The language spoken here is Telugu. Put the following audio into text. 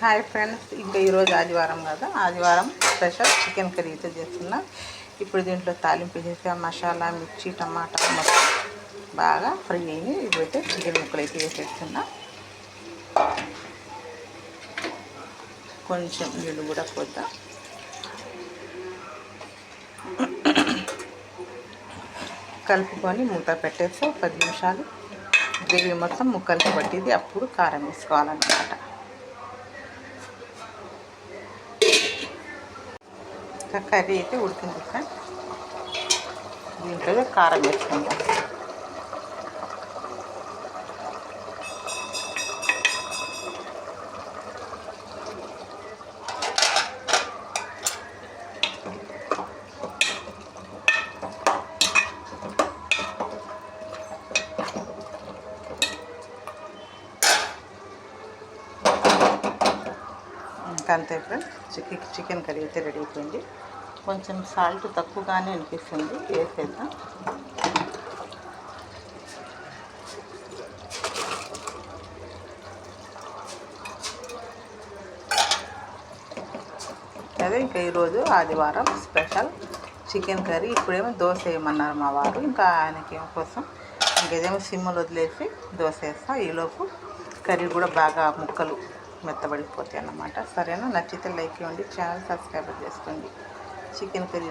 హాయ్ ఫ్రెండ్స్, ఇంకా ఈరోజు ఆదివారం కదా, ఆదివారం స్పెషల్ చికెన్ కర్రీతో చేస్తున్నా. ఇప్పుడు దీంట్లో తాలింపు చేసే మసాలా, మిర్చి, టమాటా మొత్తం బాగా ఫ్రై అయ్యి ఇప్పుడైతే చికెన్ ముక్కలు అయితే వేసేస్తున్నా. కొంచెం నీళ్ళు కూడా పోద్దాం. కలుపుకొని మూత పెట్టేసి 10 నిమిషాలు గ్రేవీ మొత్తం ముక్కలకి పట్టింది. అప్పుడు కారం వేసుకోవాలన్నమాట. కర్రీ అయితే ఉడికింది ఫ్రెండ్స్. దీంట్లో కారం వేసుకుందాం. అంతే ఫ్రెండ్స్, చికెన్ కర్రీ అయితే రెడీ అయిపోయింది. కొంచెం సాల్ట్ తక్కువగానే అనిపిస్తుంది, వేసేద్దాం. అదే ఇంకా ఈరోజు ఆదివారం స్పెషల్ చికెన్ కర్రీ. ఇప్పుడేమో దోశ వేయమన్నారు మా వారు. ఇంకా ఆయనకి కోసం ఇంకేదేమో సిమ్ములు వదిలేసి దోశ వేస్తా. ఈలోపు కర్రీ కూడా బాగా ముక్కలు మెత్తబడిపోతాయి అన్నమాట. సరేనా? నచ్చితే లైక్ ఇవ్వండి, ఛానల్ సబ్స్క్రైబ్ చేసుకోండి. Chicken curry